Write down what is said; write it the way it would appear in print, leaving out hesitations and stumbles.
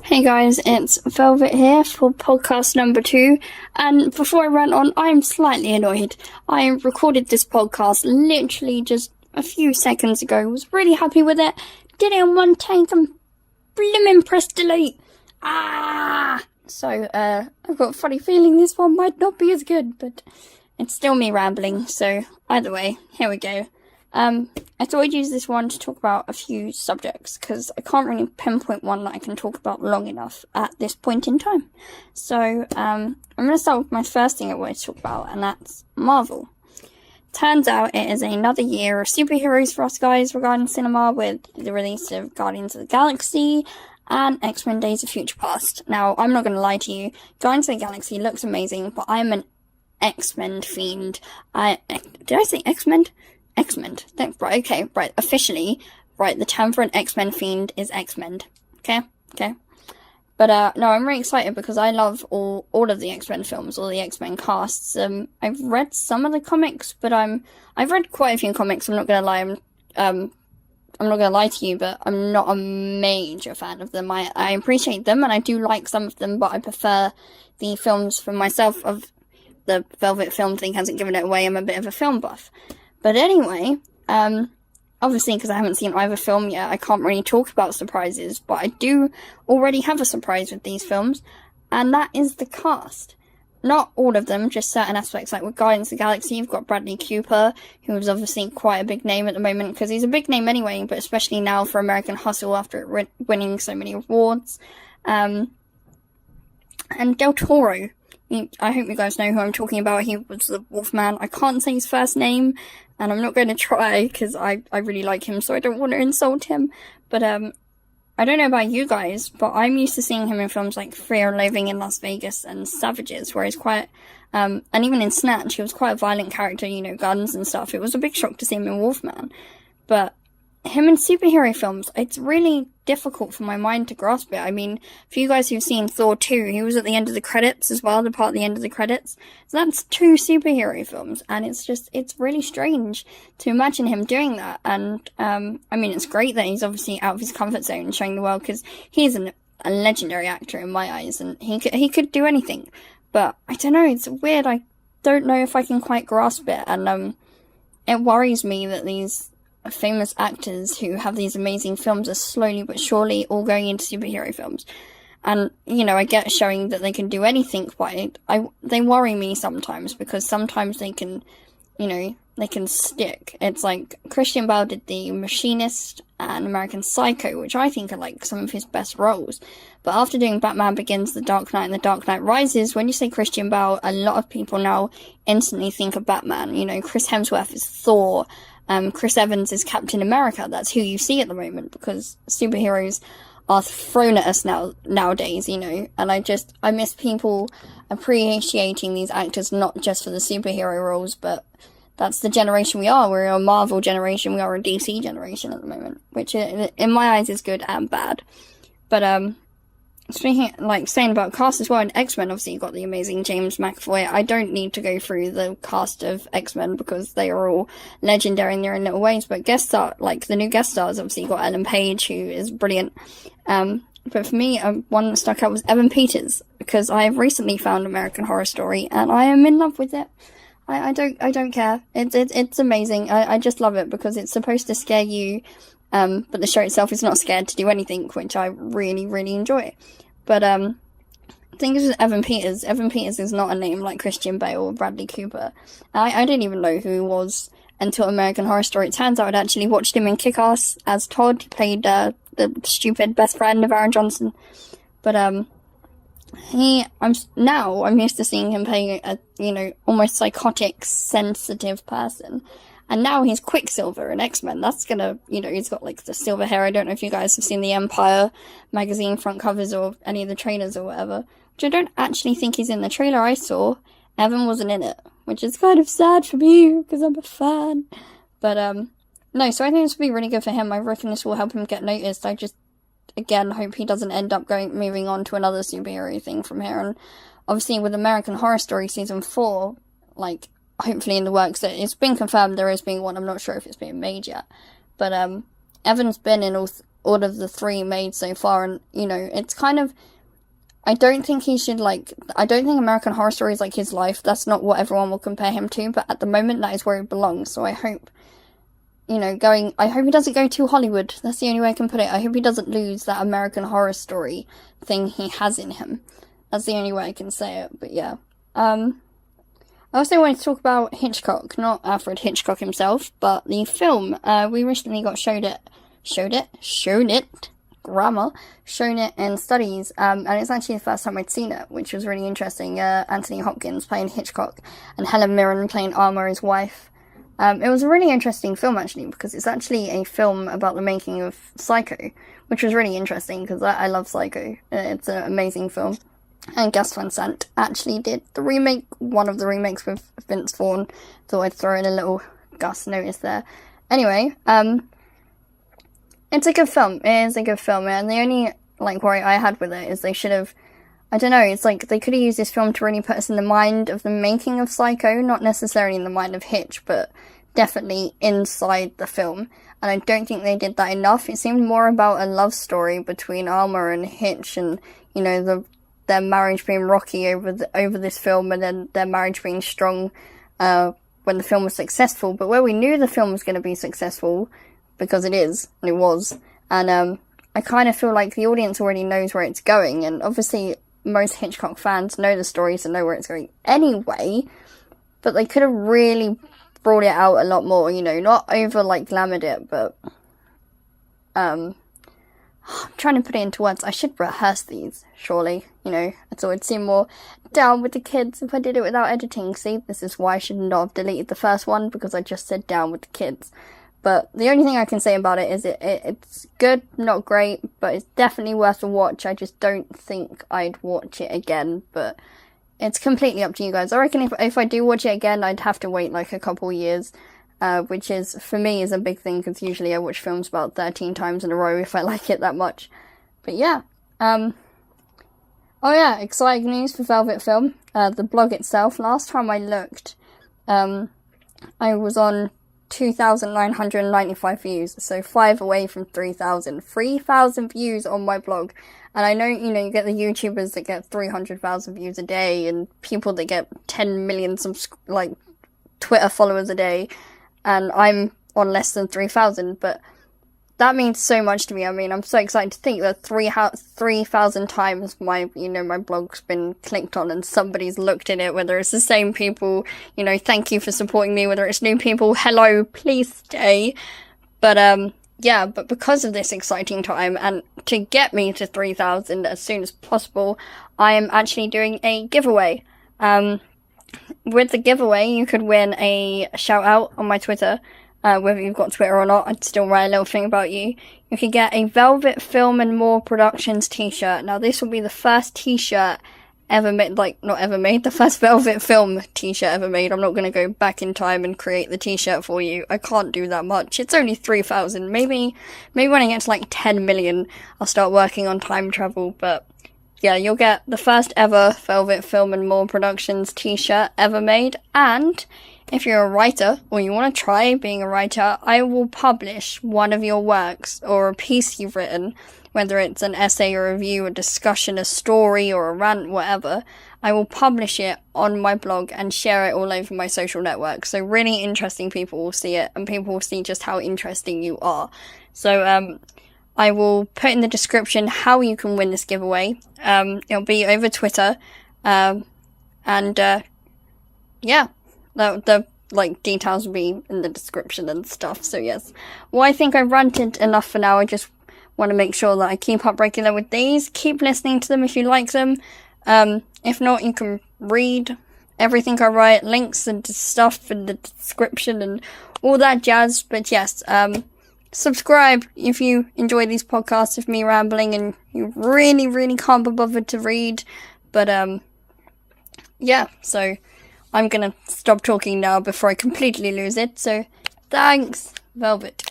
Hey guys, it's Velvet here for podcast number 2, and before I rant on, I'm slightly annoyed. I recorded this podcast literally just a few seconds ago, was really happy with it, did it in one take, and blimmin' pressed delete. So, I've got a funny feeling this one might not be as good, but it's still me rambling, so either way, here we go. I thought I'd use this one to talk about a few subjects, because I can't really pinpoint one that I can talk about long enough at this point in time. So, I'm going to start with my first thing I want to talk about, and that's Marvel. Turns out it is another year of superheroes for us guys regarding cinema, with the release of Guardians of the Galaxy and X-Men Days of Future Past. Now, I'm not going to lie to you, Guardians of the Galaxy looks amazing, but I'm an X-Men fiend. Did I say X-Men? X-Men. Right, okay, right, officially, right, the term for an X-Men fiend is X-Men. Okay. But, no, I'm really excited because I love all of the X-Men films, all the X-Men casts. I've read some of the comics, but I've read quite a few comics, I'm not gonna lie, I'm not gonna lie to you, but I'm not a major fan of them. I appreciate them, and I do like some of them, but I prefer the films for myself. Of the Velvet film thing hasn't given it away, I'm a bit of a film buff. But anyway, obviously, because I haven't seen either film yet, I can't really talk about surprises, but I do already have a surprise with these films, and that is the cast. Not all of them, just certain aspects. Like with Guardians of the Galaxy, you've got Bradley Cooper, who is obviously quite a big name at the moment, because he's a big name anyway, but especially now for American Hustle after winning so many awards. And Del Toro. I hope you guys know who I'm talking about. He was the Wolfman. I can't say his first name, and I'm not going to try, because I really like him, so I don't want to insult him. But, I don't know about you guys, but I'm used to seeing him in films like Fear and Loathing in Las Vegas and Savages, where he's quite, and even in Snatch, he was quite a violent character, guns and stuff. It was a big shock to see him in Wolfman. But him in superhero films, it's really difficult for my mind to grasp it. I mean, for you guys who've seen Thor 2, he was at the end of the credits as well, the part at the end of the credits. So that's 2 superhero films, and it's really strange to imagine him doing that. And, I mean, it's great that he's obviously out of his comfort zone and showing the world, because he's a legendary actor in my eyes, and he could do anything. But, I don't know, it's weird, I don't know if I can quite grasp it, and, it worries me that these famous actors who have these amazing films are slowly but surely all going into superhero films. And, I get showing that they can do anything, but they worry me sometimes, because sometimes they can, they can stick. It's like Christian Bale did The Machinist and American Psycho, which I think are like some of his best roles. But after doing Batman Begins, The Dark Knight, and The Dark Knight Rises, when you say Christian Bale, a lot of people now instantly think of Batman. Chris Hemsworth is Thor. Chris Evans is Captain America. That's who you see at the moment, because superheroes are thrown at us nowadays, and I miss people appreciating these actors, not just for the superhero roles, but that's the generation we are. We're a Marvel generation, we are a DC generation at the moment, which in my eyes is good and bad. But, saying about cast as well, in X-Men, obviously you've got the amazing James McAvoy. I don't need to go through the cast of X-Men, because they are all legendary in their own little ways, but the new guest stars, obviously you've got Ellen Page, who is brilliant. But for me, one that stuck out was Evan Peters, because I have recently found American Horror Story, and I am in love with it. I don't care. It's amazing. I just love it, because it's supposed to scare you, but the show itself is not scared to do anything, which I really, really enjoy. But, the thing is with Evan Peters is not a name like Christian Bale or Bradley Cooper. I didn't even know who he was until American Horror Story. It turns out I'd actually watched him in Kick-Ass as Todd. He played, the stupid best friend of Aaron Johnson. But, I'm used to seeing him playing a, almost psychotic, sensitive person. And now he's Quicksilver in X-Men. That's gonna, he's got like the silver hair. I don't know if you guys have seen the Empire magazine front covers or any of the trailers or whatever. Which I don't actually think he's in the trailer I saw. Evan wasn't in it, which is kind of sad for me, because I'm a fan. But, no, so I think this will be really good for him. I reckon this will help him get noticed. I just, again, hope he doesn't end up moving on to another superhero thing from here. And obviously with American Horror Story Season 4, hopefully in the works, it's been confirmed there is being one. I'm not sure if it's being made yet. But, Evan's been in all of the 3 made so far, and, you know, it's kind of, I don't think he should, like, I don't think American Horror Story is, like, his life. That's not what everyone will compare him to, but at the moment, that is where he belongs, so I hope, you know, I hope he doesn't go to Hollywood. That's the only way I can put it. I hope he doesn't lose that American Horror Story thing he has in him. That's the only way I can say it, but yeah. I also wanted to talk about Hitchcock, not Alfred Hitchcock himself, but the film. We recently got shown it in studies, and it's actually the first time I'd seen it, which was really interesting. Anthony Hopkins playing Hitchcock, and Helen Mirren playing Alma, his wife. It was a really interesting film, actually, because it's actually a film about the making of Psycho, which was really interesting, because I love Psycho. It's an amazing film. And Gus Van Sant actually did one of the remakes with Vince Vaughn. Thought I'd throw in a little Gus notice there. Anyway, it's a good film. It is a good film, and the only, like, worry I had with it is they should have, I don't know, it's like they could have used this film to really put us in the mind of the making of Psycho, not necessarily in the mind of Hitch, but definitely inside the film. And I don't think they did that enough. It seemed more about a love story between Alma and Hitch, and, you know, their marriage being rocky over this film, and then their marriage being strong when the film was successful. But where we knew the film was going to be successful, because it is, and it was, and I kind of feel like the audience already knows where it's going, and obviously most Hitchcock fans know the stories and know where it's going anyway, but they could have really brought it out a lot more, you know, not over, like, glamoured it, but I'm trying to put it into words. I should rehearse these, surely, you know, so it'd seem more down with the kids if I did it without editing. See, this is why I should not have deleted the first one, because I just said down with the kids. But the only thing I can say about it is it's good, not great, but it's definitely worth a watch. I just don't think I'd watch it again, but it's completely up to you guys. I reckon if I do watch it again, I'd have to wait like a couple years, which is, for me, is a big thing, because usually I watch films about 13 times in a row if I like it that much. But yeah, oh yeah, exciting news for Velvet Film. The blog itself, last time I looked, I was on 2,995 views, so 5 away from 3,000. 3,000 views on my blog. And I know, you know, you get the YouTubers that get 300,000 views a day, and people that get 10 million Twitter followers a day, and I'm on less than 3,000, but that means so much to me. I mean, I'm so excited to think that 3,000 times my blog's been clicked on, and somebody's looked at it, whether it's the same people, you know, thank you for supporting me, whether it's new people, hello, please stay. But, yeah, but because of this exciting time, and to get me to 3,000 as soon as possible, I am actually doing a giveaway. With the giveaway, you could win a shout out on my Twitter. Whether you've got Twitter or not, I'd still write a little thing about you. You could get a Velvet Film and More Productions t-shirt. Now, this will be the first t-shirt ever made, the first Velvet Film t-shirt ever made. I'm not going to go back in time and create the t-shirt for you. I can't do that much. It's only 3,000. Maybe when I get to like 10 million, I'll start working on time travel, but yeah, you'll get the first ever Velvet Film and More Productions t-shirt ever made, and if you're a writer, or you want to try being a writer, I will publish one of your works, or a piece you've written, whether it's an essay, or a review, a discussion, a story, or a rant, whatever. I will publish it on my blog and share it all over my social networks. So really interesting people will see it, and people will see just how interesting you are. So, I will put in the description how you can win this giveaway. It'll be over Twitter. Yeah. The details will be in the description and stuff, so yes. Well, I think I've ranted enough for now. I just want to make sure that I keep up regular with these. Keep listening to them if you like them. If not, you can read everything I write, links and stuff in the description and all that jazz. But yes, subscribe if you enjoy these podcasts of me rambling and you really, really can't be bothered to read. But, yeah, so I'm gonna stop talking now before I completely lose it. So, thanks, Velvet.